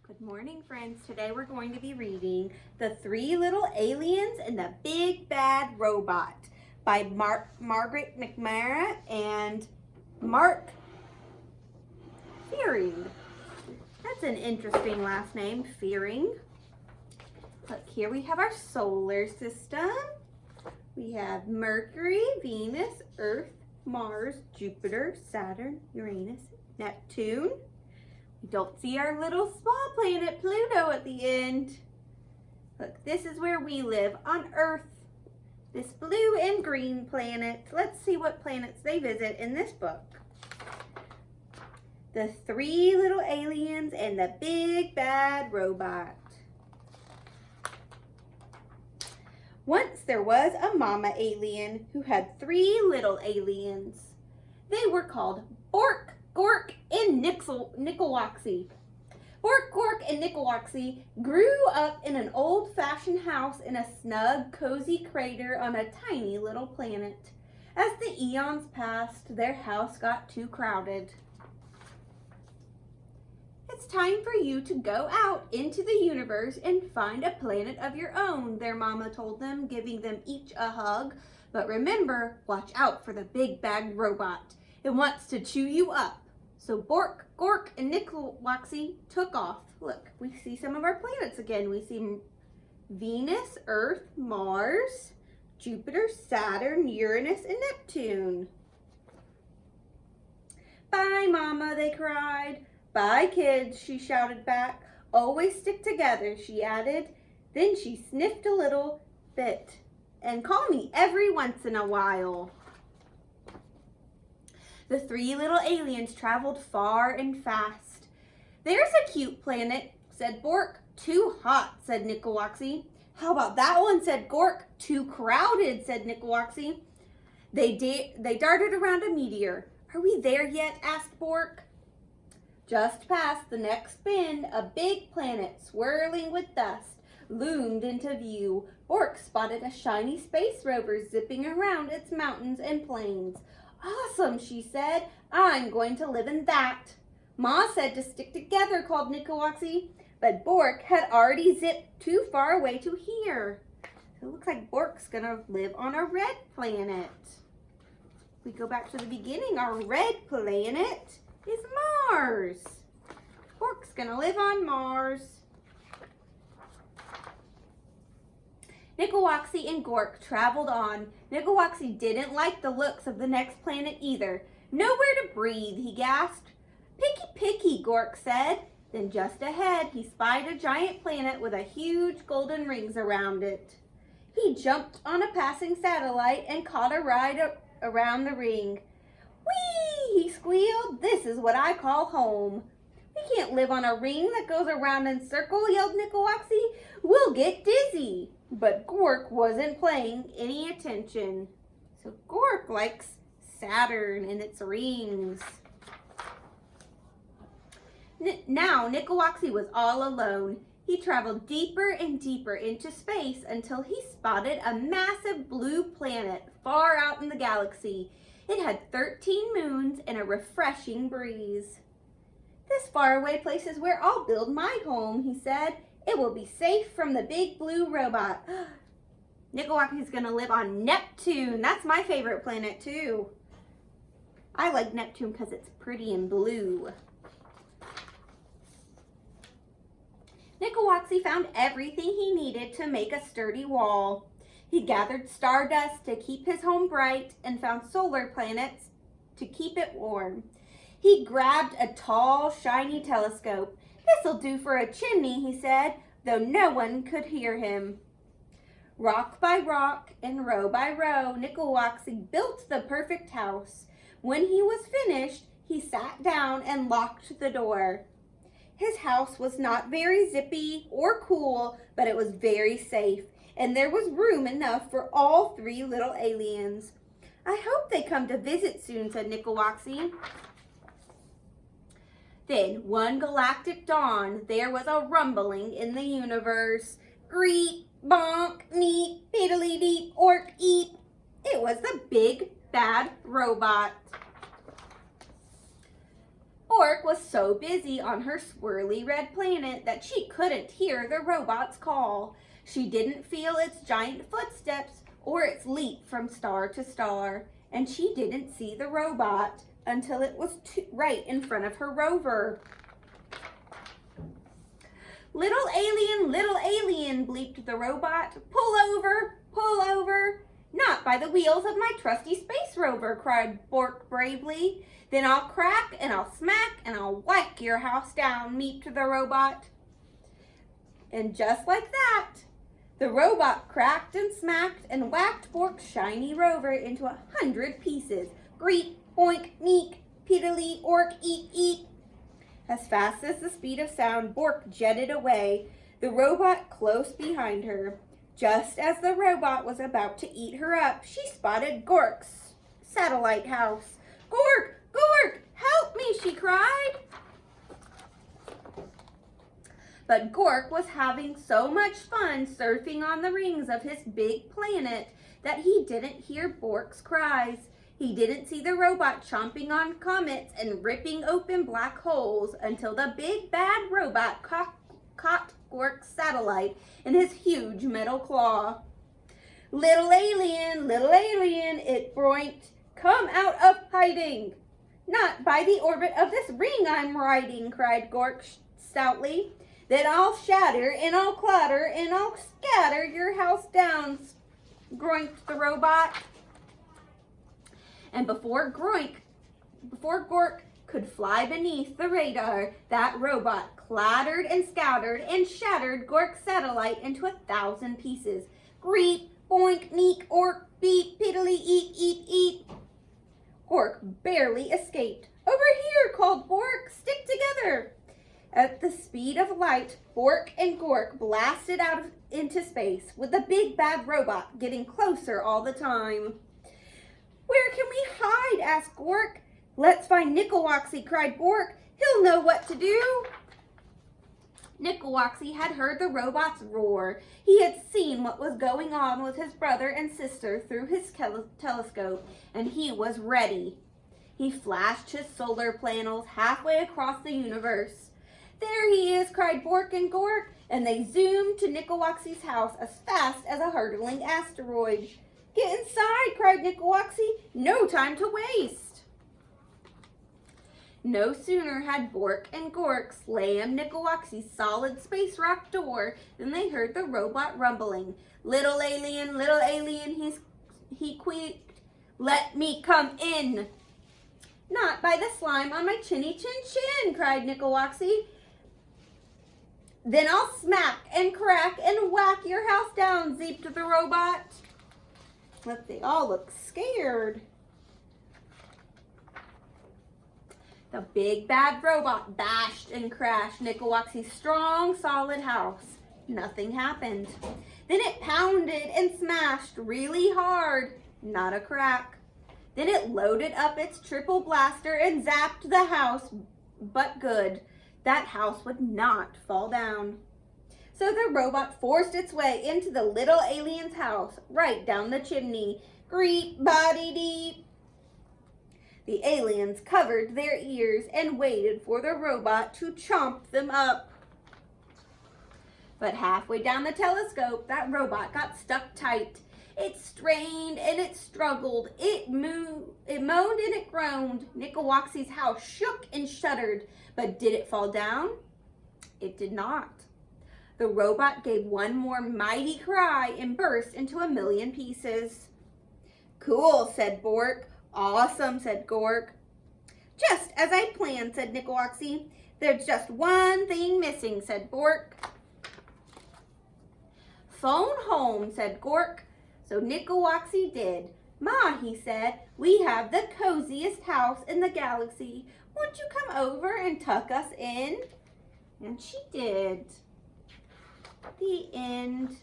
Good morning, friends. Today we're going to be reading The Three Little Aliens and the Big Bad Robot by Margaret McNamara and Mark Fearing. That's an interesting last name, Fearing. Look, here we have our solar system. We have Mercury, Venus, Earth, Mars, Jupiter, Saturn, Uranus, Neptune. We don't see our little small planet Pluto at the end. Look, this is where we live on Earth. This blue and green planet. Let's see what planets they visit in this book. The Three Little Aliens and the Big Bad Robot. Once there was a mama alien who had three little aliens. They were called Bork, Gork, and Nickelwaxy. Bork, Gork, and Nickelwaxy grew up in an old-fashioned house in a snug, cozy crater on a tiny little planet. As the eons passed, their house got too crowded. It's time for you to go out into the universe and find a planet of your own, their mama told them, giving them each a hug. But remember, watch out for the big bad robot. It wants to chew you up. So Bork, Gork, and Nickelwaxy took off. Look, we see some of our planets again. We see Venus, Earth, Mars, Jupiter, Saturn, Uranus, and Neptune. Bye, Mama, they cried. Bye, kids, she shouted back. Always stick together, she added. Then she sniffed a little bit. And call me every once in a while. The three little aliens traveled far and fast. There's a cute planet, said Bork. Too hot, said Nickelwaxy. How about that one, said Gork. Too crowded, said Nickelwaxy. They darted around a meteor. Are we there yet, asked Bork. Just past the next bend, a big planet swirling with dust loomed into view. Bork spotted a shiny space rover zipping around its mountains and plains. Awesome, she said. I'm going to live in that. Ma said to stick together, called Nickelwaxy, but Bork had already zipped too far away to hear. So it looks like Bork's gonna live on a red planet. We go back to the beginning. Our red planet is Mars. Bork's gonna live on Mars. Nickelwaxy and Gork traveled on. Nickelwaxy didn't like the looks of the next planet either. Nowhere to breathe, he gasped. Picky, picky, Gork said. Then just ahead, he spied a giant planet with a huge golden rings around it. He jumped on a passing satellite and caught a ride around the ring. Whee! He squealed. This is what I call home. We can't live on a ring that goes around in a circle, yelled Nickelwaxy. We'll get dizzy. But Gork wasn't paying any attention. So Gork likes Saturn and its rings. Now Nickelwaxy was all alone. He traveled deeper and deeper into space until he spotted a massive blue planet far out in the galaxy. It had 13 moons and a refreshing breeze. This faraway place is where I'll build my home, he said. It will be safe from the big blue robot. Nickelwaxy's gonna live on Neptune. That's my favorite planet too. I like Neptune because it's pretty and blue. Nickelwaxy found everything he needed to make a sturdy wall. He gathered stardust to keep his home bright and found solar planets to keep it warm. He grabbed a tall, shiny telescope. This'll do for a chimney, he said, though no one could hear him. Rock by rock and row by row, Nickelwaxy built the perfect house. When he was finished, he sat down and locked the door. His house was not very zippy or cool, but it was very safe, and there was room enough for all three little aliens. I hope they come to visit soon, said Nickelwaxy. Then, one galactic dawn, there was a rumbling in the universe. Greet, bonk, neep, piddly deep, ork, eep. It was the big bad robot. Bork was so busy on her swirly red planet that she couldn't hear the robot's call. She didn't feel its giant footsteps or its leap from star to star, and she didn't see the robot until it was right in front of her rover. Little alien, bleeped the robot. Pull over, pull over. Not by the wheels of my trusty space rover, cried Bork bravely. Then I'll crack and I'll smack and I'll whack your house down, meeped the robot. And just like that, the robot cracked and smacked and whacked Bork's shiny rover into 100 pieces. Greet, boink, neek, piddly, ork, eat, eat. As fast as the speed of sound, Bork jetted away, the robot close behind her. Just as the robot was about to eat her up, she spotted Gork's satellite house. Gork, Gork, help me, she cried. But Gork was having so much fun surfing on the rings of his big planet that he didn't hear Bork's cries. He didn't see the robot chomping on comets and ripping open black holes until the big bad robot caught Gork's satellite in his huge metal claw. Little alien, it broinked, come out of hiding. Not by the orbit of this ring I'm riding, cried Gork stoutly. Then I'll shatter and I'll clatter and I'll scatter your house down, groinked the robot. And before Gork could fly beneath the radar, that robot clattered and scattered and shattered Gork's satellite into 1,000 pieces. Greet, boink, neek, ork, beep, piddly, eat. Gork barely escaped. Over here, called Bork, stick together. At the speed of light, Bork and Gork blasted out into space, with the big bad robot getting closer all the time. Where can we hide? Asked Gork. Let's find Nicklewoxy, cried Bork. He'll know what to do. Nicklewoxy had heard the robot's roar. He had seen what was going on with his brother and sister through his telescope, and he was ready. He flashed his solar panels halfway across the universe. There he is, cried Bork and Gork, and they zoomed to Nicklewoxy's house as fast as a hurtling asteroid. Get inside, cried Nicklewoxy. No time to waste. No sooner had Bork and Gork slammed Nicklewoxy's solid space rock door than they heard the robot rumbling. Little alien, he squeaked. Let me come in. Not by the slime on my chinny chin chin, cried Nicklewoxy. Then I'll smack and crack and whack your house down, zeeped the robot. But they all look scared. The big bad robot bashed and crashed Nicklewoxy's strong, solid house. Nothing happened. Then it pounded and smashed really hard. Not a crack. Then it loaded up its triple blaster and zapped the house. But good. That house would not fall down. So the robot forced its way into the little alien's house, right down the chimney. Greet, body deep. The aliens covered their ears and waited for the robot to chomp them up. But halfway down the telescope, that robot got stuck tight. It strained and it struggled. It moaned and it groaned. Nicklewoxy's house shook and shuddered. But did it fall down? It did not. The robot gave one more mighty cry and burst into 1,000,000 pieces. Cool, said Bork. Awesome, said Gork. Just as I planned, said Nicklewoxy. There's just one thing missing, said Bork. Phone home, said Gork. So Nicklewoxy did. Ma, he said, we have the coziest house in the galaxy. Won't you come over and tuck us in? And she did. The end.